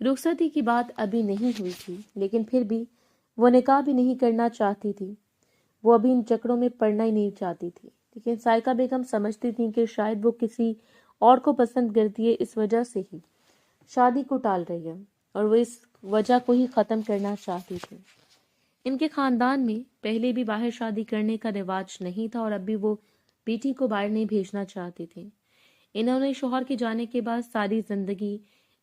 رخصتی کی بات ابھی نہیں ہوئی تھی، لیکن پھر بھی وہ نکاح بھی نہیں کرنا چاہتی تھی۔ وہ ابھی ان چکروں میں پڑنا ہی نہیں چاہتی تھی، لیکن سائقہ بیگم سمجھتی تھی کہ شاید وہ کسی اور کو پسند کرتی ہے، اس وجہ سے ہی شادی کو ٹال رہی ہے اور وہ اس وجہ کو ہی ختم کرنا چاہتی تھی۔ ان کے خاندان میں پہلے بھی باہر شادی کرنے کا رواج نہیں تھا اور اب بھی وہ بیٹی کو باہر نہیں بھیجنا چاہتی تھی۔ انہوں نے شوہر کے جانے کے بعد ساری زندگی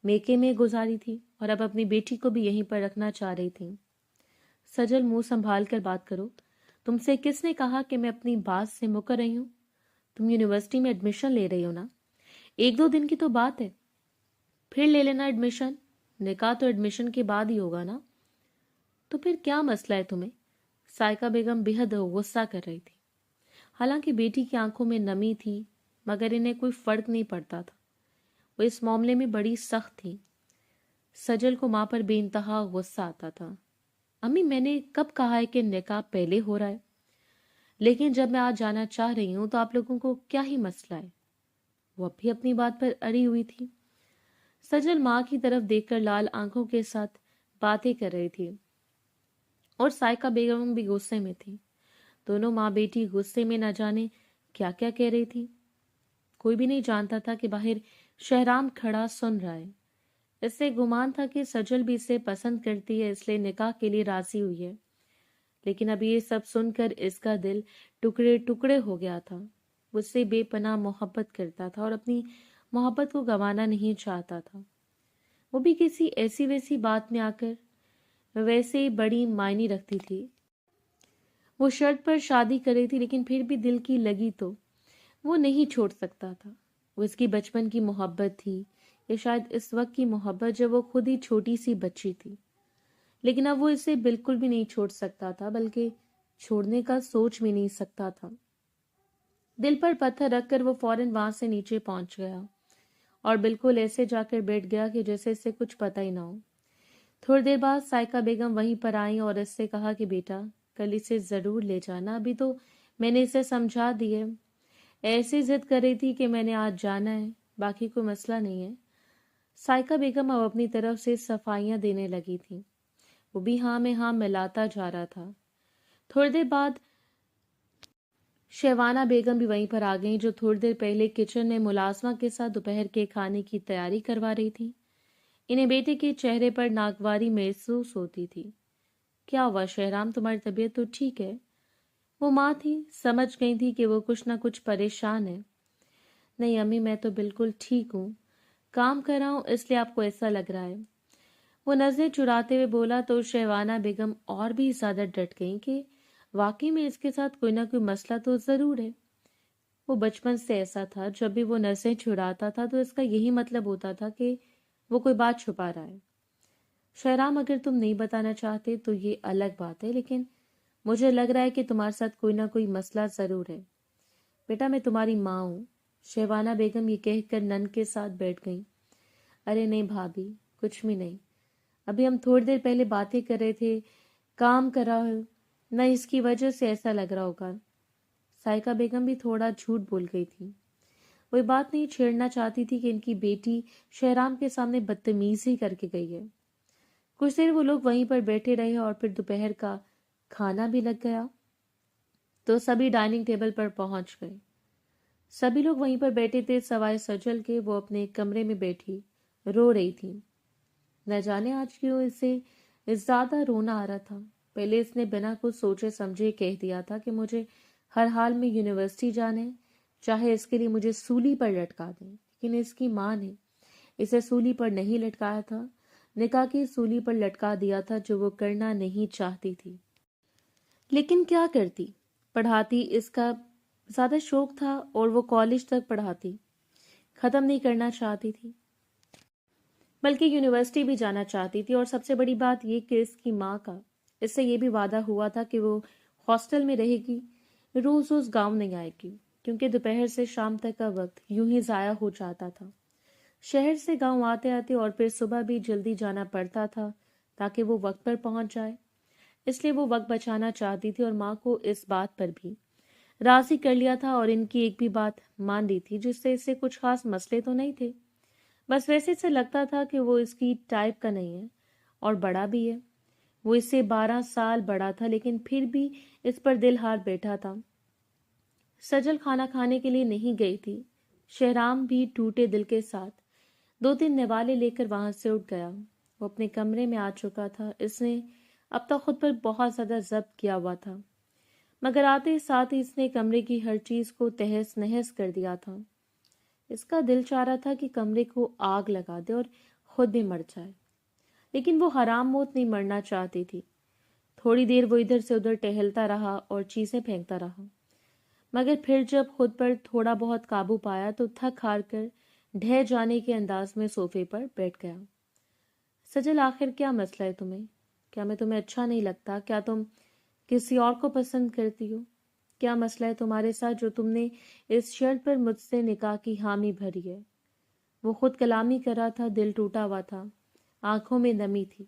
میکے میں گزاری تھی اور اب اپنی بیٹی کو بھی یہیں پر رکھنا چاہ رہی تھی۔ سجل، منہ سنبھال کر بات کرو۔ تم سے کس نے کہا کہ میں اپنی بات سے مکر رہی ہوں؟ تم یونیورسٹی میں ایڈمیشن لے رہی ہو نا؟ 1-2 دن کی تو بات ہے، پھر لے لینا ایڈمیشن۔ نکاح تو ایڈمیشن کے بعد ہی ہوگا نا؟ تو پھر کیا مسئلہ ہے تمہیں؟ سائقہ بیگم بے حد غصہ کر رہی تھی۔ حالانکہ بیٹی کی آنکھوں میں نمی تھی، مگر انہیں کوئی فرق نہیں پڑتا تھا۔ وہ اس معاملے میں بڑی سخت تھی۔ سجل کو ماں پر بے انتہا غصہ آتا تھا۔ امی، میں نے کب کہا ہے کہ نکاح پہلے ہو رہا ہے؟ لیکن جب میں آج جانا چاہ رہی ہوں تو آپ لوگوں کو کیا ہی مسئلہ ہے؟ وہ اب بھی اپنی بات پر اڑی ہوئی تھی۔ سجل ماں کی طرف دیکھ کر لال آنکھوں کے ساتھ باتیں کر رہی تھی اور سائقہ بیگم بھی غصے میں تھی۔ دونوں ماں بیٹی غصے میں نہ جانے کیا کیا کہہ رہی تھی۔ کوئی بھی نہیں جانتا تھا کہ باہر شہرام کھڑا سن رہا ہے۔ اس سے گمان تھا کہ سجل بھی اسے پسند کرتی ہے، اس لیے نکاح کے لیے راضی ہوئی ہے۔ لیکن اب یہ سب سن کر اس کا دل ٹکڑے ٹکڑے ہو گیا تھا۔ وہ اس سے بے پناہ محبت کرتا تھا اور اپنی محبت کو گنوانا نہیں چاہتا تھا۔ وہ بھی کسی ایسی ویسی بات میں آ کر ویسے بڑی معنی رکھتی تھی۔ وہ شرط پر شادی کر رہی تھی، لیکن پھر بھی دل کی لگی تو وہ نہیں چھوڑ سکتا تھا۔ وہ اس کی بچپن کی محبت تھی، یا شاید اس وقت کی محبت جب وہ خود ہی چھوٹی سی بچی تھی، لیکن اب وہ اسے بالکل بھی نہیں چھوڑ سکتا تھا، بلکہ چھوڑنے کا سوچ بھی نہیں سکتا تھا۔ دل پر پتھر رکھ کر وہ فوراً وہاں سے نیچے پہنچ گیا اور بالکل ایسے جا کر بیٹھ گیا کہ جیسے اسے کچھ پتہ ہی نہ ہو۔ تھوڑی دیر بعد سائقہ بیگم وہیں پر آئیں اور اس سے کہا کہ بیٹا، کل اسے ضرور لے جانا، ابھی تو میں نے اسے سمجھا دی ہے۔ ایسی ضد کر رہی تھی کہ میں نے آج جانا ہے، باقی کوئی مسئلہ نہیں ہے۔ سائقہ بیگم اب اپنی طرف سے صفائیاں دینے لگی تھی۔ وہ بھی ہاں میں ہاں ملاتا جا رہا تھا۔ تھوڑی دیر بعد شیوانہ بیگم بھی وہیں پر آ گئیں، جو تھوڑی دیر پہلے کچن میں ملازمہ کے ساتھ دوپہر کے کھانے کی تیاری کروا رہی تھی۔ انہیں بیٹے کے چہرے پر ناگواری محسوس ہوتی تھی۔ کیا ہوا شہرام، تمہاری طبیعت تو ٹھیک ہے؟ وہ ماں تھی، سمجھ گئی تھی کہ وہ کچھ نہ کچھ پریشان ہے۔ نہیں امی، میں تو بالکل ٹھیک ہوں، کام کر رہا ہوں اس لیے آپ کو ایسا لگ رہا ہے۔ وہ نظریں چراتے ہوئے بولا تو شیوانہ بیگم اور بھی زیادہ ڈٹ گئیں کہ واقعی میں اس کے ساتھ کوئی نہ کوئی مسئلہ تو ضرور ہے۔ وہ بچپن سے ایسا تھا، جب بھی وہ نظریں چڑھاتا تھا تو اس کا یہی مطلب ہوتا تھا کہ وہ کوئی بات چھپا رہا ہے۔ شہرام، اگر تم نہیں بتانا چاہتے تو یہ الگ بات ہے، لیکن مجھے لگ رہا ہے کہ تمہارے ساتھ کوئی نہ کوئی مسئلہ ضرور ہے۔ بیٹا، میں تمہاری ماں ہوں۔ شیوانہ بیگم یہ کہہ کر نن کے ساتھ بیٹھ گئیں۔ ارے نہیں بھابھی، کچھ بھی نہیں، ابھی ہم تھوڑی دیر پہلے باتیں کر رہے تھے، کام کر رہا ہوں، نہ اس کی وجہ سے ایسا لگ رہا ہوگا۔ سائقہ بیگم بھی تھوڑا جھوٹ بول گئی تھی۔ وہ یہ بات نہیں چھیڑنا چاہتی تھی کہ ان کی بیٹی شہرام کے سامنے بدتمیزی کر کے گئی ہے۔ کچھ دیر وہ لوگ وہیں پر بیٹھے رہے اور پھر دوپہر کا کھانا بھی لگ گیا تو سبھی ڈائننگ ٹیبل پر پہنچ گئے۔ سبھی لوگ وہیں پر بیٹھے تھے سوائے سجل کے۔ وہ اپنے کمرے میں بیٹھی رو رہی تھی۔ نہ جانے آج کیوں اسے زیادہ رونا آ رہا تھا۔ پہلے اس نے بنا کچھ سوچے سمجھے کہہ دیا تھا کہ مجھے ہر حال میں یونیورسٹی جانا ہے، چاہے اس کے لیے مجھے سولی پر لٹکا دیں، لیکن اس کی ماں نے اسے سولی پر نہیں لٹکایا تھا، نکاح کی سولی پر لٹکا دیا تھا، جو وہ کرنا نہیں چاہتی تھی۔ لیکن کیا کرتی؟ پڑھاتی اس کا زیادہ شوق تھا اور وہ کالج تک پڑھاتی، ختم نہیں کرنا چاہتی تھی، بلکہ یونیورسٹی بھی جانا چاہتی تھی۔ اور سب سے بڑی بات یہ کہ اس کی ماں کا اس سے یہ بھی وعدہ ہوا تھا کہ وہ ہاسٹل میں رہے گی، روز روز گاؤں نہیں آئے گی، کیونکہ دوپہر سے شام تک کا وقت یوں ہی ضائع ہو جاتا تھا۔ شہر سے گاؤں آتے آتے اور پھر صبح بھی جلدی جانا پڑتا تھا تاکہ وہ وقت پر پہنچ جائے۔ اس لیے وہ وقت بچانا چاہتی تھی اور ماں کو اس بات پر بھی راضی کر لیا تھا اور ان کی ایک بھی بات مان لی تھی، جس سے اس سے کچھ خاص مسئلے تو نہیں تھے۔ بس ویسے سے لگتا تھا کہ وہ اس کی ٹائپ کا نہیں ہے اور بڑا بھی ہے. وہ اس سے 12 سال بڑا تھا لیکن پھر بھی اس پر دل ہار بیٹھا تھا. سجل کھانا کھانے کے لیے نہیں گئی تھی. شہرام بھی ٹوٹے دل کے ساتھ 2-3 نوالے لے کر وہاں سے اٹھ گیا. وہ اپنے کمرے میں آ چکا تھا. اس نے اب تک خود پر بہت زیادہ ضبط کیا ہوا تھا، مگر آتے ساتھ ہی اس نے کمرے کی ہر چیز کو تہس نہس کر دیا تھا. اس کا دل چاہ رہا تھا کہ کمرے کو آگ لگا دے اور خود بھی مر جائے، لیکن وہ حرام موت نہیں مرنا چاہتی تھی. تھوڑی دیر وہ ادھر سے ادھر ٹہلتا رہا اور چیزیں پھینکتا رہا، مگر پھر جب خود پر تھوڑا بہت قابو پایا تو تھک ہار کر ڈھہ جانے کے انداز میں صوفے پر بیٹھ گیا. سجل، آخر کیا مسئلہ ہے تمہیں؟ کیا میں تمہیں اچھا نہیں لگتا؟ کیا تم کسی اور کو پسند کرتی ہو؟ کیا مسئلہ ہے تمہارے ساتھ جو تم نے اس شرط پر مجھ سے نکاح کی حامی بھری ہے؟ وہ خود کلامی کر رہا تھا. دل ٹوٹا ہوا تھا، آنکھوں میں نمی تھی.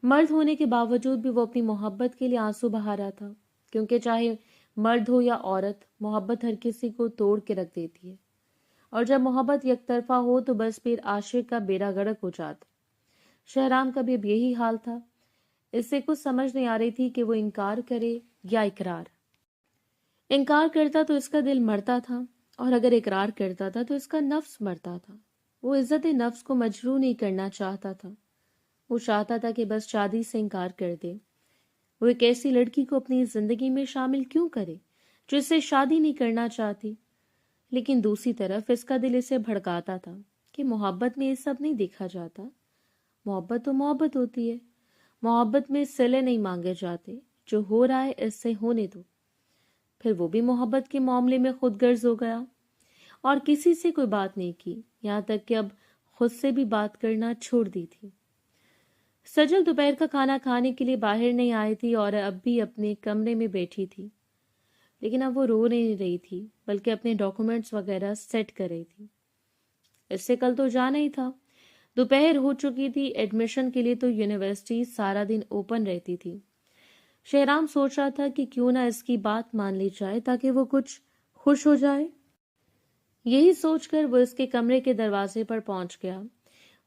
مرد ہونے کے باوجود بھی وہ اپنی محبت کے لیے آنسو بہا رہا تھا، کیونکہ چاہے مرد ہو یا عورت، محبت ہر کسی کو توڑ کے رکھ دیتی ہے، اور جب محبت یک طرفہ ہو تو بس پھر عاشق کا بیڑا غرق ہو جاتا. شہرام کا بھی اب یہی حال تھا. اس سے کچھ سمجھ نہیں آ رہی تھی کہ وہ انکار کرے یا اقرار. انکار کرتا تو اس کا دل مرتا تھا، اور اگر اقرار کرتا تھا تو اس کا نفس مرتا تھا. وہ عزت نفس کو مجروح نہیں کرنا چاہتا تھا. وہ چاہتا تھا کہ بس شادی سے انکار کر دے. وہ ایک ایسی لڑکی کو اپنی زندگی میں شامل کیوں کرے جو اس سے شادی نہیں کرنا چاہتی؟ لیکن دوسری طرف اس کا دل اسے بھڑکاتا تھا کہ محبت میں یہ سب نہیں دیکھا جاتا. محبت تو محبت ہوتی ہے. محبت میں صلے نہیں مانگے جاتے. جو ہو رہا ہے اس سے ہونے دو. پھر وہ بھی محبت کے معاملے میں خود غرض ہو گیا اور کسی سے کوئی بات نہیں کی، یہاں تک کہ اب خود سے بھی بات کرنا چھوڑ دی تھی. سجل دوپہر کا کھانا کھانے کے لیے باہر نہیں آئی تھی اور اب بھی اپنے کمرے میں بیٹھی تھی، لیکن اب وہ رو نہیں رہی تھی بلکہ اپنے ڈاکومنٹس وغیرہ سیٹ کر رہی تھی. اس سے کل تو جانا ہی تھا. دوپہر ہو چکی تھی. ایڈمیشن کے لیے تو یونیورسٹی سارا دن اوپن رہتی تھی. شہرام سوچ رہا تھا کہ کیوں نہ اس کی بات مان لی جائے تاکہ وہ کچھ خوش ہو جائے. یہی سوچ کر وہ اس کے کمرے کے دروازے پر پہنچ گیا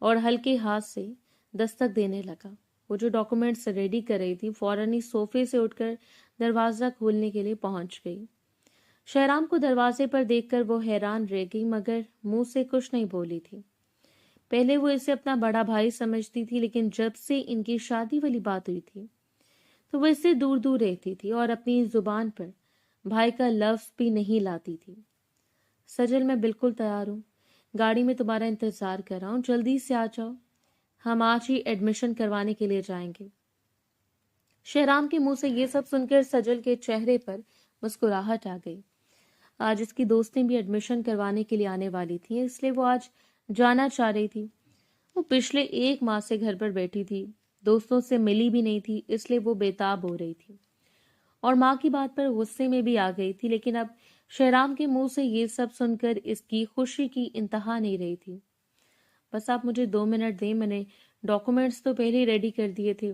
اور ہلکے ہاتھ سے دستک دینے لگا. وہ جو ڈاکومنٹس ریڈی کر رہی تھی فوراً ہی صوفے سے اٹھ کر دروازہ کھولنے کے لیے پہنچ گئی. شہرام کو دروازے پر دیکھ کر وہ حیران رہ گئی مگر منہ سے کچھ نہیں بولی تھی. پہلے وہ اسے اپنا بڑا بھائی سمجھتی تھی، لیکن جب سے ان کی شادی والی بات ہوئی تھی تو وہ اس سے دور دور رہتی تھی اور اپنی زبان پر بھائی کا لفظ بھی نہیں لاتی تھی. سجل، میں بالکل تیار ہوں. گاڑی میں تمہارا انتظار کر رہا ہوں. جلدی سے آ جاؤ. ہم آج ہی ایڈمیشن کروانے کے لیے جائیں گے. شہرام کے منہ سے یہ سب سن کر سجل کے چہرے پر مسکراہٹ آ گئی. آج اس کی دوستیں بھی ایڈمیشن کروانے کے لیے آنے والی تھیں، اس لیے وہ آج جانا چاہ رہی تھی. وہ پچھلے 1 ماہ سے گھر پر بیٹھی تھی، دوستوں سے ملی بھی نہیں تھی، اس لیے وہ بےتاب ہو رہی تھی اور ماں کی بات پر غصے میں بھی آ گئی تھی. لیکن اب شہرام کے منہ سے یہ سب سن کر اس کی خوشی کی انتہا نہیں رہی تھی. بس آپ مجھے 2 منٹ دیں، میں نے ڈاکومنٹس تو پہلے ہی ریڈی کر دیے تھے.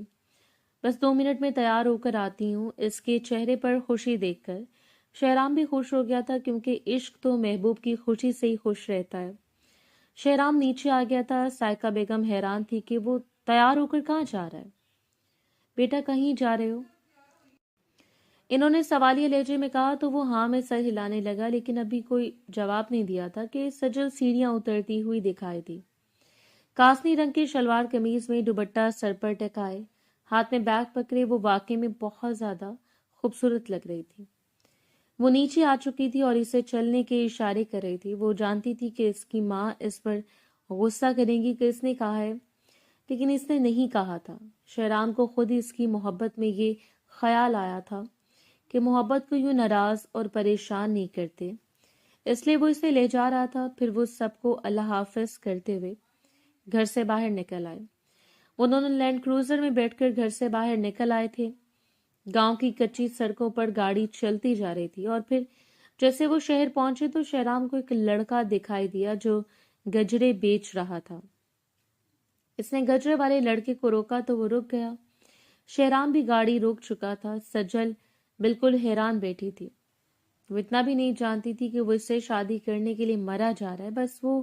بس 2 منٹ میں تیار ہو کر آتی ہوں. اس کے چہرے پر خوشی دیکھ کر شہرام بھی خوش ہو گیا تھا، کیونکہ عشق تو محبوب کی خوشی سے ہی خوش رہتا ہے. شہرام نیچے آ گیا تھا. سائقہ بیگم حیران تھی کہ وہ تیار ہو کر کہاں جا رہا ہے. بیٹا کہیں جا رہے ہو؟ انہوں نے سوالیہ لہجے میں کہا تو وہ ہاں میں سر ہلانے لگا، لیکن ابھی کوئی جواب نہیں دیا تھا کہ سجل سیڑھیاں اترتی ہوئی دکھائی دی. کاسنی رنگ کی شلوار قمیض میں دوپٹہ سر پر ٹکائے، ہاتھ میں بیگ پکڑے وہ واقعی میں بہت زیادہ خوبصورت لگ رہی تھی. وہ نیچے آ چکی تھی اور اسے چلنے کے اشارے کر رہی تھی. وہ جانتی تھی کہ اس کی ماں اس پر غصہ کرے گی کہ اس نے کہا ہے، لیکن اس نے نہیں کہا تھا. شہرام کو خود ہی اس کی محبت میں یہ خیال آیا تھا کہ محبت کو یوں ناراض اور پریشان نہیں کرتے، اس لیے وہ اسے لے جا رہا تھا. پھر وہ سب کو اللہ حافظ کرتے ہوئے گھر سے باہر نکل آئے. وہ دونوں لینڈ کروزر میں بیٹھ کر گھر سے باہر نکل آئے تھے. گاؤں کی کچی سڑکوں پر گاڑی چلتی جا رہی تھی اور پھر جیسے وہ شہر پہنچے تو شہرام کو ایک لڑکا دکھائی دیا جو گجرے بیچ رہا تھا. اس نے گجرے والے لڑکے کو روکا تو وہ رک گیا. شہرام بھی گاڑی روک چکا تھا. سجل بالکل حیران بیٹھی تھی. وہ اتنا بھی نہیں جانتی تھی کہ وہ اس سے شادی کرنے کے لیے مرا جا رہا ہے. بس وہ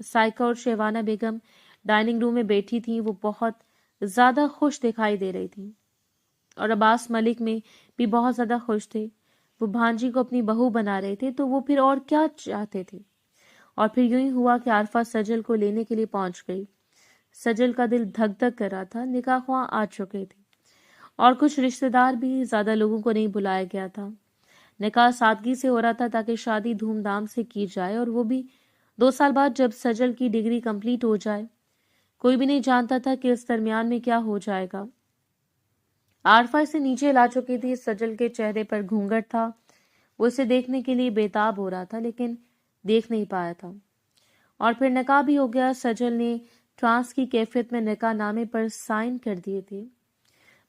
سائقہ اور شیوانہ بیگم ڈائننگ روم میں بیٹھی تھیں. وہ بہت زیادہ خوش دکھائی دے رہی تھیں اور عباس ملک میں بھی بہت زیادہ خوش تھے. وہ بھانجی کو اپنی بہو بنا رہے تھے تو وہ پھر اور کیا چاہتے تھے. اور پھر یوں ہی ہوا کہ عارفہ سجل کو لینے کے لیے پہنچ گئی. سجل کا دل دھک دھک کر رہا تھا. نکاح خواہ آ چکے تھے اور کچھ رشتہ دار بھی. زیادہ لوگوں کو نہیں بلایا گیا تھا. نکاح سادگی سے ہو رہا تھا تاکہ شادی دھوم دھام سے کی جائے، اور وہ بھی 2 سال بعد جب سجل کی ڈگری کمپلیٹ ہو جائے. کوئی بھی نہیں جانتا تھا کہ اس درمیان میں کیا ہو جائے گا. عارفہ اسے نیچے لا چکی تھی. سجل کے چہرے پر گھونگھٹ تھا. وہ اسے دیکھنے کے لیے بےتاب ہو رہا تھا لیکن دیکھ نہیں پایا تھا. اور پھر نکاح بھی ہو گیا. سجل نے ٹرانس کی کیفیت میں نکاح نامے پر سائن کر دیے تھے،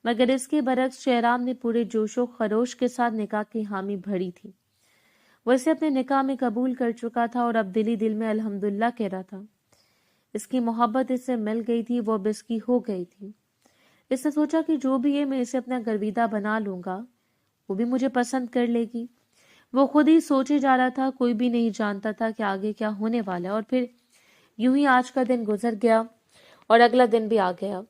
مگر اس کے برعکس شہرام نے پورے جوش و خروش کے ساتھ نکاح کی حامی بھری تھی. وہ اسے اپنے نکاح میں قبول کر چکا تھا اور اب دلی دل میں الحمدللہ کہہ رہا تھا. اس کی محبت اس سے مل گئی تھی، وہ اب اس کی ہو گئی تھی. اس نے سوچا کہ جو بھی ہے میں اسے اپنا گرویدہ بنا لوں گا، وہ بھی مجھے پسند کر لے گی. وہ خود ہی سوچے جا رہا تھا. کوئی بھی نہیں جانتا تھا کہ آگے کیا ہونے والا ہے. اور پھر یوں ہی آج کا دن گزر گیا اور اگلا دن بھی آ گیا.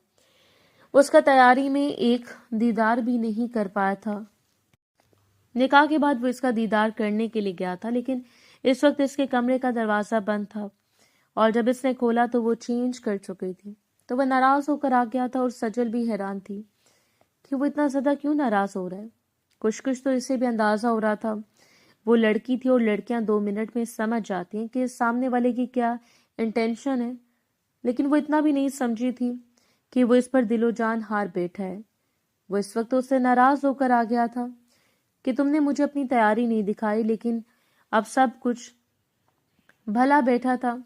اس کا تیاری میں ایک دیدار بھی نہیں کر پایا تھا. نکاح کے بعد وہ اس کا دیدار کرنے کے لیے گیا تھا، لیکن اس وقت اس کے کمرے کا دروازہ بند تھا اور جب اس نے کھولا تو وہ چینج کر چکی تھی. تو وہ ناراض ہو کر آ گیا تھا اور سجل بھی حیران تھی کہ وہ اتنا زیادہ کیوں ناراض ہو رہا ہے. کچھ تو اسے بھی اندازہ ہو رہا تھا. وہ لڑکی تھی اور لڑکیاں 2 منٹ میں سمجھ جاتی ہیں کہ سامنے والے کی کیا انٹینشن ہے، لیکن وہ اتنا بھی نہیں سمجھی تھی کہ وہ اس پر دل و جان ہار بیٹھا ہے. وہ اس وقت اس سے ناراض ہو کر آ گیا تھا کہ تم نے مجھے اپنی تیاری نہیں دکھائی. لیکن اب سب کچھ بھلا بیٹھا تھا.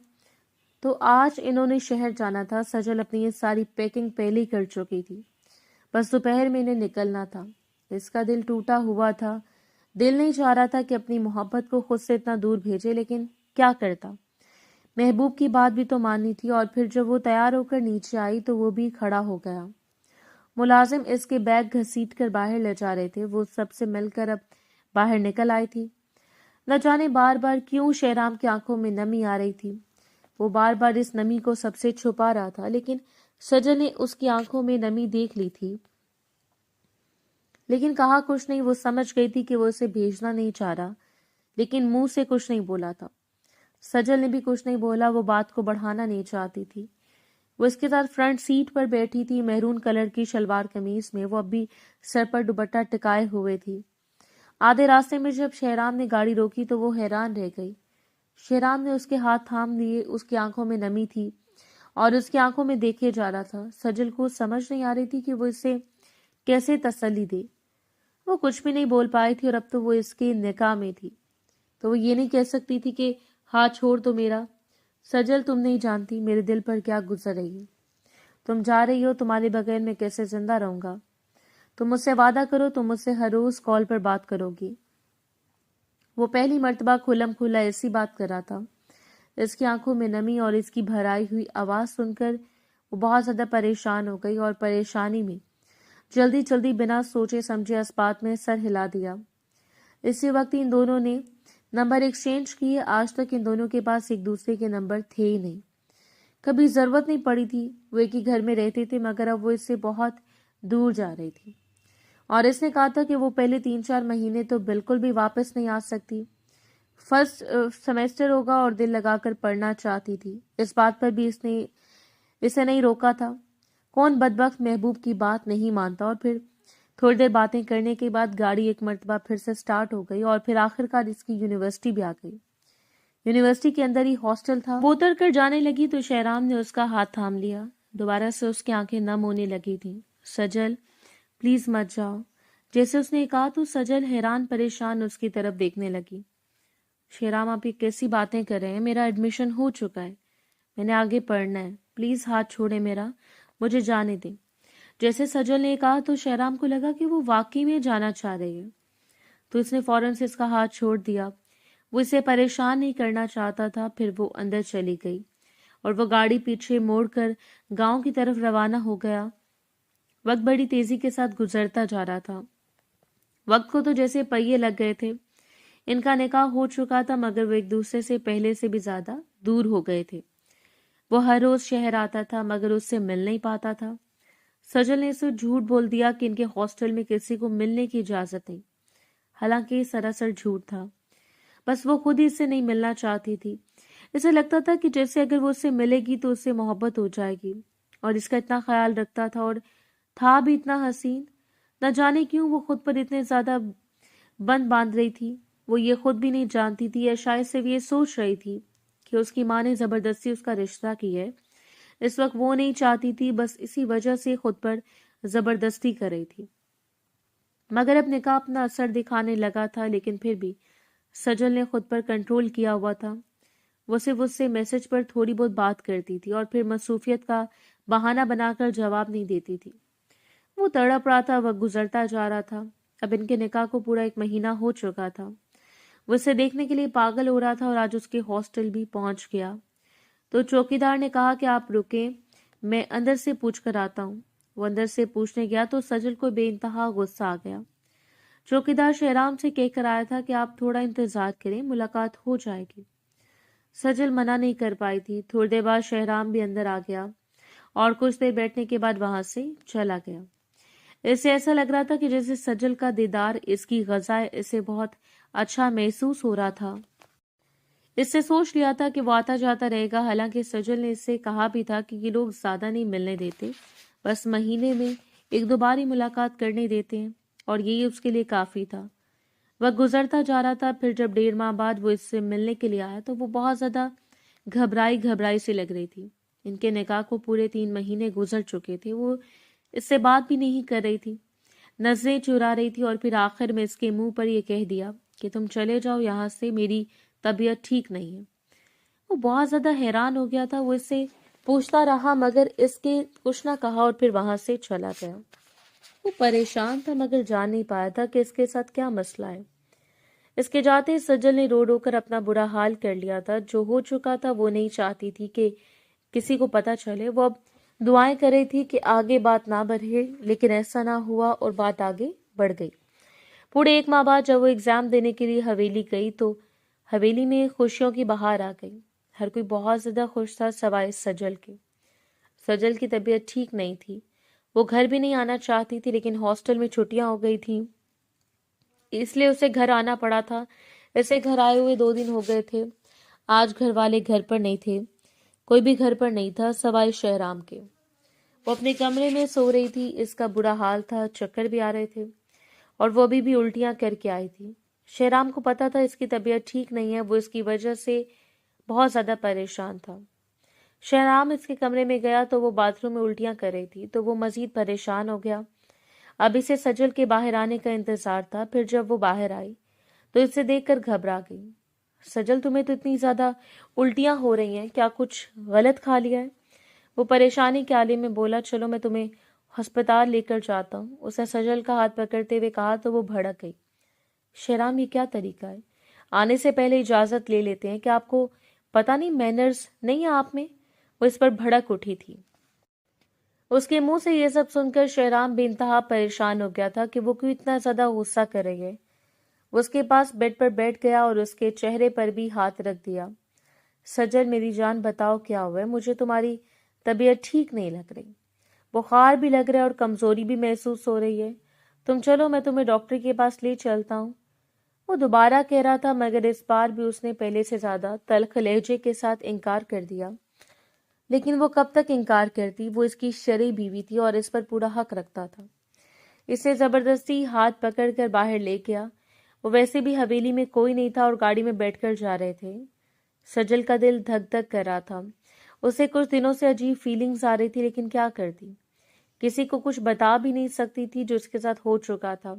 تو آج انہوں نے شہر جانا تھا. سجل اپنی یہ ساری پیکنگ پہلے ہی کر چکی تھی، بس دوپہر میں انہیں نکلنا تھا. اس کا دل ٹوٹا ہوا تھا. دل نہیں چاہ رہا تھا کہ اپنی محبت کو خود سے اتنا دور بھیجے، لیکن کیا کرتا. محبوب کی بات بھی تو ماننی تھی. اور پھر جب وہ تیار ہو کر نیچے آئی تو وہ بھی کھڑا ہو گیا. ملازم اس کے بیگ گھسیٹ کر باہر لے جا رہے تھے. وہ سب سے مل کر اب باہر نکل آئی تھی. نہ جانے بار بار کیوں شہرام کی آنکھوں میں نمی آ رہی تھی. وہ بار بار اس نمی کو سب سے چھپا رہا تھا، لیکن سجل نے اس کی آنکھوں میں نمی دیکھ لی تھی، لیکن کہا کچھ نہیں. وہ سمجھ گئی تھی کہ وہ اسے بھیجنا نہیں چاہ رہا، لیکن منہ سے کچھ نہیں بولا تھا. سجل نے بھی کچھ نہیں بولا. وہ بات کو بڑھانا نہیں چاہتی تھی. وہ اس کے ساتھ فرنٹ سیٹ پر بیٹھی تھی، میرون کلر کی شلوار قمیض میں. وہ اب بھی سر پر دوپٹہ ٹکائے ہوئے تھی. آدھے راستے میں جب شہرام نے گاڑی روکی تو وہ حیران رہ گئی. شہرام نے اس کے ہاتھ تھام لیے. اس کی آنکھوں میں نمی تھی اور اس کی آنکھوں میں دیکھے جا رہا تھا. سجل کو سمجھ نہیں آ رہی تھی کہ وہ اسے کیسے تسلی دے. وہ کچھ بھی نہیں بول پائی تھی اور اب تو وہ اس کے نکاح میں تھی تو وہ یہ نہیں کہہ سکتی تھی کہ ہاتھ چھوڑ تو میرا. سجل تم نہیں جانتی میرے دل پر کیا گزر رہی ہے. تم جا رہی ہو، تمہارے بغیر میں کیسے زندہ رہوں گا. تم مجھ سے وعدہ کرو تم مجھ سے ہر روز کال پر بات کرو گی. وہ پہلی مرتبہ کھلم کھلا ایسی بات کر رہا تھا. اس کی آنکھوں میں نمی اور اس کی بھرائی ہوئی آواز سن کر وہ بہت زیادہ پریشان ہو گئی اور پریشانی میں جلدی جلدی بنا سوچے سمجھے اس بات میں سر ہلا دیا. اسی وقت ان دونوں نے نمبر ایکسچینج کیے. آج تک ان دونوں کے پاس ایک دوسرے کے نمبر تھے ہی نہیں. کبھی ضرورت نہیں پڑی تھی. وہ ایک ہی گھر میں رہتے تھے مگر اب وہ اس سے بہت دور جا رہی تھی اور اس نے کہا تھا کہ وہ پہلے 3-4 مہینے تو بالکل بھی واپس نہیں آ سکتی. فرسٹ سیمیسٹر ہوگا اور دل لگا کر پڑھنا چاہتی تھی. اس بات پر بھی اس نے اسے نہیں روکا تھا. کون بدبخت محبوب کی بات نہیں مانتا. اور پھر تھوڑی دیر باتیں کرنے کے بعد گاڑی ایک مرتبہ پھر سے سٹارٹ ہو گئی اور پھر آخر کار اس کی یونیورسٹی بھی آ گئی. یونیورسٹی کے اندر ہی ہاسٹل تھا. وہ اتر کر جانے لگی تو شہرام نے اس کا ہاتھ تھام لیا. دوبارہ سے اس کی آنکھیں نم ہونے لگی تھیں. سجل پلیز مت جاؤ. جیسے اس نے کہا تو سجل حیران پریشان اس کی طرف دیکھنے لگی. شہرام آپ یہ کیسی باتیں کر رہے ہیں؟ میرا ایڈمیشن ہو چکا ہے، میں نے آگے پڑھنا ہے. پلیز ہاتھ چھوڑے میرا، مجھے جانے دیں. جیسے سجل نے کہا تو شہرام کو لگا کہ وہ واقعی میں جانا چاہ رہی ہے تو اس نے فوراً سے اس کا ہاتھ چھوڑ دیا. وہ اسے پریشان نہیں کرنا چاہتا تھا. پھر وہ اندر چلی گئی اور وہ گاڑی پیچھے موڑ کر گاؤں کی طرف روانہ ہو گیا. وقت بڑی تیزی کے ساتھ گزرتا جا رہا تھا. وقت کو تو جیسے پہیے لگ گئے تھے. ان کا نکاح ہو چکا تھا مگر وہ ایک دوسرے سے پہلے سے بھی زیادہ دور ہو گئے تھے. وہ ہر روز شہر آتا تھا مگر اس سے مل نہیں پاتا تھا۔ سجل نے اسے جھوٹ بول دیا کہ ان کے ہاسٹل میں کسی کو ملنے کی اجازت نہیں، حالانکہ یہ سراسر جھوٹ تھا۔ بس وہ خود ہی اس سے نہیں ملنا چاہتی تھی۔ اسے لگتا تھا کہ جیسے اگر وہ اس سے ملے گی تو اس سے محبت ہو جائے گی، اور اس کا اتنا خیال رکھتا تھا، اور تھا بھی اتنا حسین۔ نہ جانے کیوں وہ خود پر اتنے زیادہ بند باندھ رہی تھی۔ وہ یہ خود بھی نہیں جانتی تھی، یا شاید صرف یہ سوچ رہی تھی کہ اس کی ماں نے زبردستی اس کا رشتہ کی ہے۔ اس وقت وہ نہیں چاہتی تھی، بس اسی وجہ سے خود پر زبردستی کر رہی تھی۔ مگر اب نکاح اپنا اثر دکھانے لگا تھا، لیکن پھر بھی سجل نے خود پر کنٹرول کیا ہوا تھا۔ وہ صرف اس سے میسج پر تھوڑی بہت بات کرتی تھی اور پھر مصروفیت کا بہانہ بنا کر جواب نہیں دیتی تھی۔ وہ تڑپ رہا تھا، وقت گزرتا جا رہا تھا۔ اب ان کے نکاح کو پورا 1 مہینہ ہو چکا تھا۔ وہ اسے دیکھنے کے لیے پاگل ہو رہا تھا، اور آج اس کے ہاسٹل بھی پہنچ گیا تو چوکیدار نے کہا کہ آپ رکیں، میں اندر سے پوچھ کر آتا ہوں۔ وہ اندر سے پوچھنے گیا تو سجل کو بے انتہا غصہ آ گیا۔ چوکیدار شہرام سے کہہ کر آیا تھا کہ آپ تھوڑا انتظار کریں، ملاقات ہو جائے گی۔ سجل منع نہیں کر پائی تھی۔ تھوڑی دیر بعد شہرام بھی اندر آ گیا اور کچھ دیر بیٹھنے کے بعد وہاں سے چلا گیا۔ اسے ایسا لگ رہا تھا کہ جیسے سجل کا دیدار، اس کی غذا اسے بہت اچھا محسوس ہو رہا تھا۔ اس سے سوچ لیا تھا کہ وہ آتا جاتا رہے گا، حالانکہ سجل نے اس سے کہا بھی تھا کہ یہ لوگ زیادہ نہیں ملنے دیتے، بس مہینے میں 1-2 بار ہی ملاقات کرنے دیتے ہیں، اور یہی اس کے لیے کافی تھا۔ وقت گزرتا جا رہا تھا۔ پھر جب 1.5 ماہ بعد وہ اس سے ملنے کے لیے آیا تو وہ بہت زیادہ گھبرائی سی لگ رہی تھی۔ ان کے نکاح کو پورے 3 مہینے گزر چکے تھے۔ وہ اس سے بات بھی نہیں کر رہی تھی، نظریں چرا رہی تھی، اور پھر آخر میں اس کے منہ پر یہ کہہ دیا کہ تم چلے جاؤ یہاں سے، میری طبیعت ٹھیک نہیں ہے۔ وہ بہت زیادہ حیران ہو گیا تھا۔ وہ اس سے پوچھتا رہا مگر اس کے کچھ نہ کہا، اور پھر وہاں سے چلا گیا۔ وہ پریشان تھا مگر جان نہیں پایا تھا کہ اس کے ساتھ کیا مسئلہ ہے۔ اس کے جاتے سجل نے رو رو کر اپنا برا حال کر لیا تھا۔ جو ہو چکا تھا وہ نہیں چاہتی تھی کہ کسی کو پتہ چلے۔ وہ اب دعائیں کر رہی تھی کہ آگے بات نہ بڑھے، لیکن ایسا نہ ہوا اور بات آگے بڑھ گئی۔ پورے 1 ماہ بعد جب وہ ایگزام دینے کے لیے حویلی گئی تو حویلی میں خوشیوں کی بہار آ گئی۔ ہر کوئی بہت زیادہ خوش تھا سوائے سجل کے۔ سجل کی طبیعت ٹھیک نہیں تھی۔ وہ گھر بھی نہیں آنا چاہتی تھی، لیکن ہاسٹل میں چھٹیاں ہو گئی تھیں، اس لیے اسے گھر آنا پڑا تھا۔ اسے گھر آئے ہوئے 2 دن ہو گئے تھے۔ آج گھر والے گھر پر نہیں تھے، کوئی بھی گھر پر نہیں تھا سوائے شہرام کے۔ وہ اپنے کمرے میں سو رہی تھی۔ اس کا برا حال تھا، چکر بھی آ رہے تھے، اور وہ ابھی بھی الٹیاں کر کے آئی تھی۔ شہرام کو پتا تھا اس کی طبیعت ٹھیک نہیں ہے۔ وہ اس کی وجہ سے بہت زیادہ پریشان تھا۔ شہرام اس کے کمرے میں گیا تو وہ باتھ روم میں الٹیاں کر رہی تھی، تو وہ مزید پریشان ہو گیا۔ اب اسے سجل کے باہر آنے کا انتظار تھا۔ پھر جب وہ باہر آئی تو اسے دیکھ کر گھبرا گئی۔ سجل، تمہیں تو اتنی زیادہ الٹیاں ہو رہی ہیں، کیا کچھ غلط کھا لیا ہے؟ وہ پریشانی کے عالم میں بولا، چلو میں تمہیں ہسپتال لے کر جاتا ہوں۔ اس نے سجل کا ہاتھ پکڑتے ہوئے کہا تو وہ بھڑک گئی۔ شہرام، یہ کیا طریقہ ہے؟ آنے سے پہلے اجازت لے لیتے ہیں، کہ آپ کو پتہ نہیں مینرز نہیں ہے آپ میں؟ وہ اس پر بھڑک اٹھی تھی۔ اس کے منہ سے یہ سب سن کر شہرام بے انتہا پریشان ہو گیا تھا کہ وہ کیوں اتنا زیادہ غصہ کر رہی ہے۔ وہ اس کے پاس بیڈ پر بیٹھ گیا اور اس کے چہرے پر بھی ہاتھ رکھ دیا۔ سجل، میری جان بتاؤ کیا ہوا ہے؟ مجھے تمہاری طبیعت ٹھیک نہیں لگ رہی، بخار بھی لگ رہا ہے اور کمزوری بھی محسوس ہو رہی ہے۔ تم چلو، میں تمہیں ڈاکٹر کے پاس لے چلتا ہوں۔ وہ دوبارہ کہہ رہا تھا مگر اس بار بھی اس نے پہلے سے زیادہ تلخ لہجے کے ساتھ انکار کر دیا۔ لیکن وہ کب تک انکار کرتی؟ وہ اس کی شرعی بیوی تھی اور اس پر پورا حق رکھتا تھا۔ اسے زبردستی ہاتھ پکڑ کر باہر لے گیا۔ وہ ویسے بھی حویلی میں کوئی نہیں تھا اور گاڑی میں بیٹھ کر جا رہے تھے۔ سجل کا دل دھک دھک کر رہا تھا۔ اسے کچھ دنوں سے عجیب فیلنگز آ رہی تھی، لیکن کیا کرتی؟ کسی کو کچھ بتا بھی نہیں سکتی تھی جو اس کے ساتھ ہو چکا تھا۔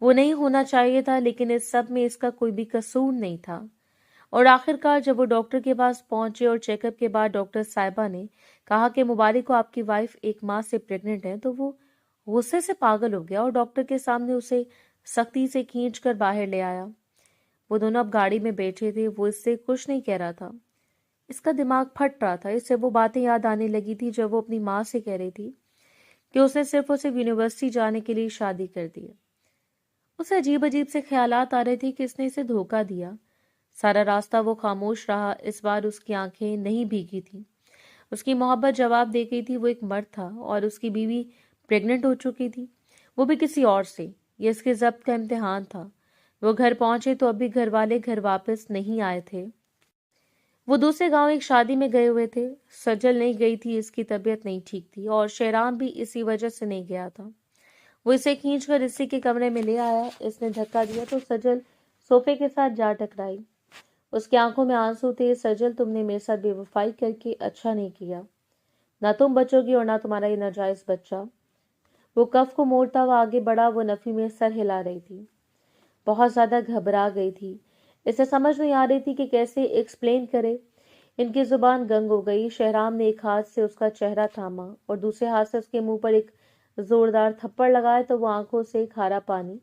وہ نہیں ہونا چاہیے تھا، لیکن اس سب میں اس کا کوئی بھی قصور نہیں تھا۔ اور آخر کار جب وہ ڈاکٹر کے پاس پہنچے اور چیک اپ کے بعد ڈاکٹر صاحبہ نے کہا کہ مبارک ہو، آپ کی وائف 1 ماہ سے پریگننٹ ہے، تو وہ غصے سے پاگل ہو گیا اور ڈاکٹر کے سامنے اسے سختی سے کھینچ کر باہر لے آیا۔ وہ دونوں اب گاڑی میں بیٹھے تھے۔ وہ اس سے کچھ نہیں کہہ رہا تھا، اس کا دماغ پھٹ رہا تھا۔ اس سے وہ باتیں یاد آنے لگی تھی جب وہ اپنی ماں سے کہہ رہی تھی کہ اس نے صرف یونیورسٹی جانے کے لیے شادی کر دی ہے۔ اسے عجیب سے خیالات آ رہے تھے کہ اس نے اسے دھوکہ دیا۔ سارا راستہ وہ خاموش رہا۔ اس بار اس کی آنکھیں نہیں بھیگی تھیں۔ اس کی محبت جواب دے گئی تھی۔ وہ ایک مرد تھا اور اس کی بیوی پریگننٹ ہو چکی تھی، وہ بھی کسی اور سے۔ یہ اس کے ضبط کا امتحان تھا۔ وہ گھر پہنچے تو ابھی گھر والے گھر واپس نہیں آئے تھے۔ وہ دوسرے گاؤں ایک شادی میں گئے ہوئے تھے۔ سجل نہیں گئی تھی، اس کی طبیعت نہیں ٹھیک تھی اور شہرام بھی اسی وجہ سے نہیں گیا تھا۔ وہ اسے کھینچ کر اسی کے کمرے میں لے آیا۔ اس نے دھکا دیا تو سجل صوفے کے ساتھ جا ٹکرائی۔ اس کی آنکھوں میں آنسو تھے۔ سجل، تم نے میرے ساتھ بے وفائی کر کے اچھا نہیں کیا، نہ تم بچو گی اور نہ تمہارا یہ ناجائز بچہ۔ وہ کف کو موڑتا ہوا آگے بڑھا۔ وہ نفی میں سر ہلا رہی تھی، بہت زیادہ گھبرا گئی تھی۔ اسے سمجھ نہیں آ رہی تھی کہ کیسے ایکسپلین کرے۔ ان کی زبان گنگ ہو گئی۔ شہرام نے ایک ہاتھ سے اس کا چہرہ تھاما اور دوسرے ہاتھ سے اس کے منہ پر ایک زوردار تھپڑ لگائے تو وہ آنکھوں سے کھارا پانی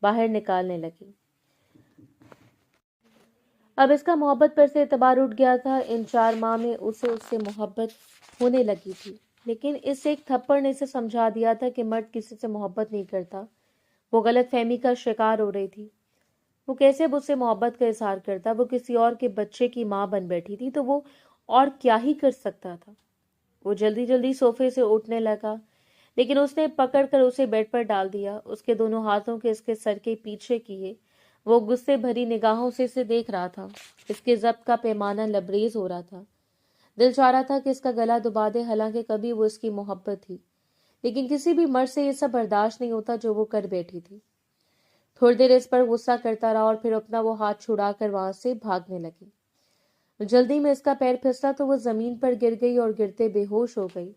باہر نکالنے لگی۔ اب اس کا محبت پر سے اعتبار اٹھ گیا تھا۔ ان 4 ماہ میں اس سے محبت ہونے لگی تھی، لیکن اس ایک تھپڑ نے اسے سمجھا دیا تھا کہ مرد کسی سے محبت نہیں کرتا۔ وہ غلط فہمی کا شکار ہو رہی تھی۔ وہ کیسے اب اس سے محبت کا اظہار کرتا؟ وہ کسی اور کے بچے کی ماں بن بیٹھی تھی تو وہ اور کیا ہی کر سکتا تھا؟ وہ جلدی جلدی صوفے سے اٹھنے لگا، لیکن اس نے پکڑ کر اسے بیڈ پر ڈال دیا۔ اس کے دونوں ہاتھوں کے اس کے سر کے پیچھے کیے۔ وہ غصے بھری نگاہوں سے اسے دیکھ رہا تھا۔ اس کے ضبط کا پیمانہ لبریز ہو رہا تھا۔ دل چاہ رہا تھا کہ اس کا گلا دبا دے، حالانکہ کبھی وہ اس کی محبت تھی، لیکن کسی بھی مرد سے یہ سب برداشت نہیں ہوتا جو وہ کر بیٹھی تھی۔ تھوڑی دیر اس پر غصہ کرتا رہا اور پھر اپنا وہ ہاتھ چھڑا کر وہاں سے بھاگنے لگی۔ جلدی میں اس کا پیر پھسلا تو وہ زمین پر گر گئی اور گرتے بے ہوش ہو گئی۔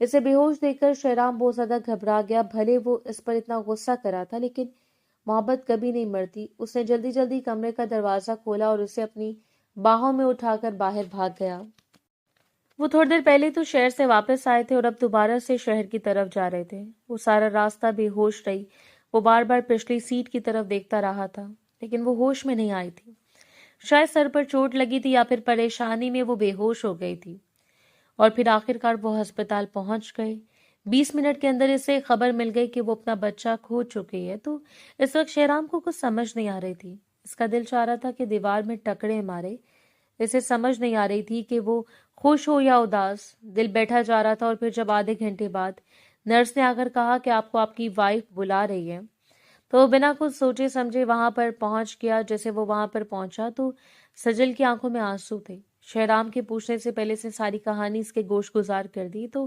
اسے بے ہوش دیکھ کر شہرام بہت زیادہ گھبرا گیا۔ بھلے وہ اس پر اتنا غصہ کرا تھا، لیکن محبت کبھی نہیں مرتی۔ اس نے جلدی جلدی کمرے کا دروازہ کھولا اور اسے اپنی باہوں میں اٹھا کر باہر بھاگ گیا۔ وہ تھوڑی دیر پہلے تو شہر سے واپس آئے تھے اور اب دوبارہ سے شہر کی طرف جا رہے تھے۔ وہ سارا راستہ بے ہوش رہی۔ وہ بار بار پچھلی سیٹ کی طرف دیکھتا رہا تھا، لیکن وہ ہوش میں نہیں آئی تھی۔ شاید سر پر چوٹ لگی تھی یا پھر پریشانی میں وہ بے ہوش ہو گئی تھی۔ اور پھر آخرکار وہ ہسپتال پہنچ گئے۔ 20 منٹ کے اندر اسے خبر مل گئی کہ وہ اپنا بچہ کھو چکی ہے۔ تو اس وقت شہرام کو کچھ سمجھ نہیں آ رہی تھی۔ اس کا دل چاہ رہا تھا کہ دیوار میں ٹکرے مارے۔ اسے سمجھ نہیں آ رہی تھی کہ وہ خوش ہو یا اداس۔ دل بیٹھا جا رہا تھا اور پھر جب آدھے گھنٹے بعد نرس نے آ کر کہا کہ آپ کو آپ کی وائف بلا رہی ہے، تو وہ بنا کچھ سوچے سمجھے وہاں پر پہنچ گیا۔ جیسے وہ وہاں پر پہنچا تو سجل کی آنکھوں میں آنسو تھے۔ شہرام کے پوچھنے سے پہلے سے ساری کہانی اس کے گوش گزار کر دی تو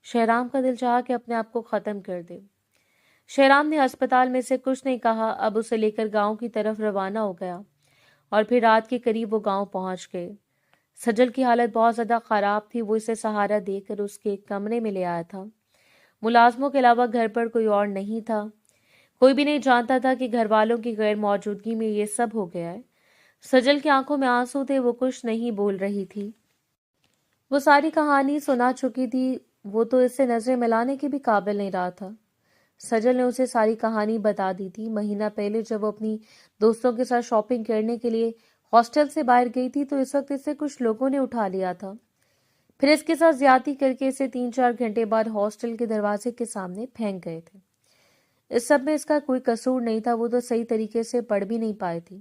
شہرام کا دل چاہا کہ اپنے آپ کو ختم کر دے۔ شہرام نے ہسپتال میں سے کچھ نہیں کہا۔ اب اسے لے کر گاؤں کی طرف روانہ ہو گیا اور پھر رات کے قریب وہ گاؤں پہنچ گئے۔ سجل کی حالت بہت زیادہ خراب تھی۔ وہ اسے سہارا دے کر اس کے کمرے میں لے آیا تھا۔ ملازموں کے علاوہ گھر پر کوئی اور نہیں تھا۔ کوئی بھی نہیں جانتا تھا کہ گھر والوں کی غیر موجودگی میں یہ سب ہو گیا ہے۔ سجل کی آنکھوں میں آنسو تھے۔ وہ کچھ نہیں بول رہی تھی۔ وہ ساری کہانی سنا چکی تھی۔ وہ تو اس سے نظریں ملانے کے بھی قابل نہیں رہا تھا۔ سجل نے اسے ساری کہانی بتا دی تھی۔ مہینہ پہلے جب وہ اپنی دوستوں کے ساتھ شاپنگ کرنے کے لیے ہاسٹل سے باہر گئی تھی تو اس وقت اسے کچھ لوگوں نے اٹھا لیا تھا۔ پھر اس کے ساتھ زیادتی کر کے اسے 3-4 گھنٹے بعد ہاسٹل کے دروازے کے سامنے پھینک گئے تھے۔ اس سب میں اس کا کوئی قصور نہیں تھا۔ وہ تو صحیح طریقے سے پڑھ بھی نہیں پائے تھی۔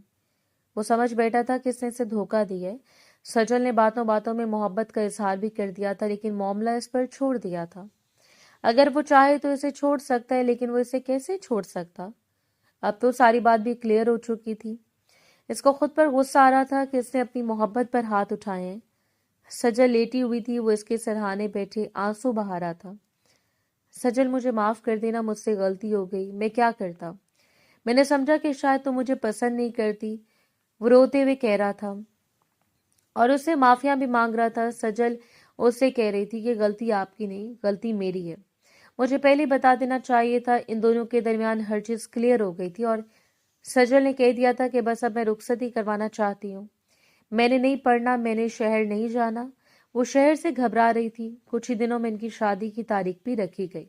وہ سمجھ بیٹھا تھا کہ اس نے اسے دھوکہ دی ہے۔ سجل نے باتوں باتوں میں محبت کا اظہار بھی کر دیا تھا، لیکن معاملہ اس پر چھوڑ دیا تھا۔ اگر وہ چاہے تو اسے چھوڑ سکتا ہے، لیکن وہ اسے کیسے چھوڑ سکتا؟ اب تو ساری بات بھی کلیئر ہو چکی تھی۔ اس کو خود پر غصہ آ رہا تھا کہ اس نے اپنی محبت پر ہاتھ اٹھائے ہیں۔ سجل لیٹی ہوئی تھی۔ وہ اس کے سرہانے بیٹھے آنسو بہا رہا تھا۔ سجل، مجھے معاف کر دینا، مجھ سے غلطی ہو گئی۔ میں کیا کرتا؟ میں نے سمجھا کہ شاید تم مجھے پسند نہیں کرتی، وہ روتے ہوئے کہہ رہا تھا اور اس سے معافیاں بھی مانگ رہا تھا۔ سجل اس سے کہہ رہی تھی کہ غلطی آپ کی نہیں، غلطی میری ہے، مجھے پہلے بتا دینا چاہیے تھا۔ ان دونوں کے درمیان ہر چیز کلیئر ہو گئی تھی اور سجل نے کہہ دیا تھا کہ بس اب میں رخصتی کروانا چاہتی ہوں، میں نے نہیں پڑھنا، میں نے شہر نہیں جانا۔ وہ شہر سے گھبرا رہی تھی۔ کچھ ہی دنوں میں ان کی شادی کی تاریخ بھی رکھی گئی۔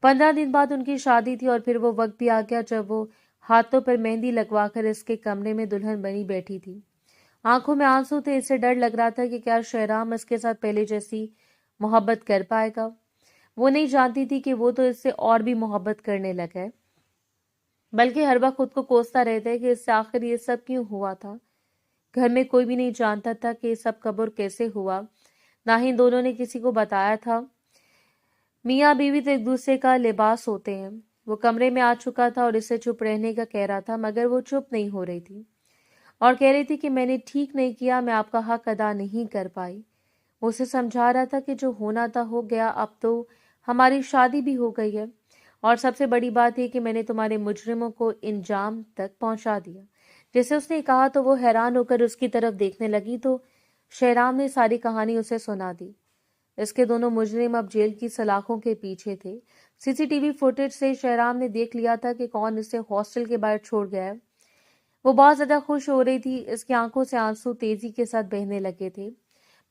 15 دن بعد ان کی شادی تھی اور پھر وہ وقت بھی آ گیا جب وہ ہاتھوں پر مہندی لگوا کر اس کے کمرے میں دلہن بنی بیٹھی تھی۔ آنکھوں میں آنسو تھے۔ اسے ڈر لگ رہا تھا کہ کیا شہرام اس کے ساتھ پہلے جیسی محبت کر پائے گا۔ وہ نہیں جانتی تھی کہ وہ تو اس سے اور بھی محبت کرنے لگا ہے، بلکہ ہر وقت خود کو کوستا رہتا ہے کہ اس سے آخر یہ سب کیوں ہوا تھا۔ گھر میں کوئی بھی نہیں جانتا تھا کہ یہ سب کب اور کیسے ہوا۔ نہ ہی دونوں نے کسی کو بتایا تھا۔ میاں بیوی تو ایک دوسرے کا لباس ہوتے ہیں۔ وہ کمرے میں آ چکا تھا اور اسے چپ رہنے کا کہہ رہا تھا، مگر وہ چپ نہیں ہو رہی تھی اور کہہ رہی تھی کہ میں نے ٹھیک نہیں کیا، میں آپ کا حق ادا نہیں کر پائی۔ وہ اسے سمجھا رہا تھا کہ جو ہونا تھا ہو گیا، اب تو ہماری شادی بھی ہو گئی ہے، اور سب سے بڑی بات یہ کہ میں نے تمہارے مجرموں کو انجام تک پہنچا دیا۔ جیسے اس نے کہا تو وہ حیران ہو کر اس کی طرف دیکھنے لگی تو شہرام نے ساری کہانی اسے سنا دی۔ اس کے دونوں مجرم اب جیل کی سلاخوں کے پیچھے تھے۔ سی سی ٹی وی فوٹیج سے شہرام نے دیکھ لیا تھا کہ کون اسے ہاسٹل کے باہر چھوڑ گیا ہے۔ وہ بہت زیادہ خوش ہو رہی تھی، اس کی آنکھوں سے آنسو تیزی کے ساتھ بہنے لگے تھے،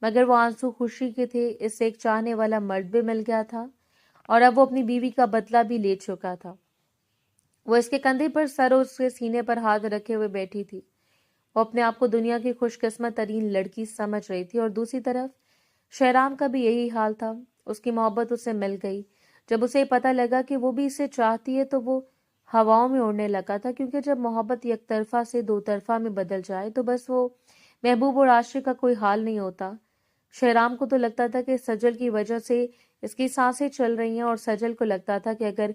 مگر وہ آنسو خوشی کے تھے، اس سے ایک چاہنے والا مرد بھی مل گیا تھا اور اب وہ اپنی بیوی کا بدلہ بھی لے چکا تھا۔ وہ اس کے کندھے پر سر اور اس کے سینے پر ہاتھ رکھے ہوئے بیٹھی تھی۔ وہ اپنے آپ کو دنیا کی خوش قسمت ترین لڑکی سمجھ رہی تھی، اور دوسری طرف شہرام کا بھی یہی حال تھا۔ اس کی محبت اسے مل گئی۔ جب اسے پتہ لگا کہ وہ بھی اسے چاہتی ہے تو وہ ہواؤں میں اڑنے لگا تھا، کیونکہ جب محبت یک طرفہ سے دو طرفہ میں بدل جائے تو بس وہ محبوب اور عاشق کا کوئی حال نہیں ہوتا۔ شہرام کو تو لگتا تھا کہ سجل کی وجہ سے اس کی سانسیں چل رہی ہیں، اور سجل کو لگتا تھا کہ اگر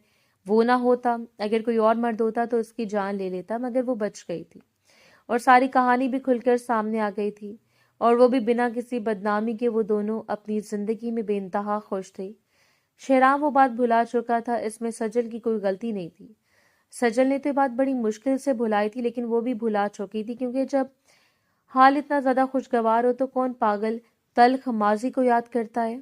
وہ نہ ہوتا، اگر کوئی اور مرد ہوتا تو اس کی جان لے لیتا، مگر وہ بچ گئی تھی اور ساری کہانی بھی کھل کر سامنے آ گئی تھی، اور وہ بھی بنا کسی بدنامی کے۔ وہ دونوں اپنی زندگی میں بے انتہا خوش تھے۔ شہرام وہ بات بھلا چکا تھا، اس میں سجل کی کوئی غلطی نہیں تھی۔ سجل نے تو یہ بات بڑی مشکل سے بھلائی تھی، لیکن وہ بھی بھلا چکی تھی، کیونکہ جب حال اتنا زیادہ خوشگوار ہو تو کون پاگل تلخ ماضی کو یاد کرتا ہے۔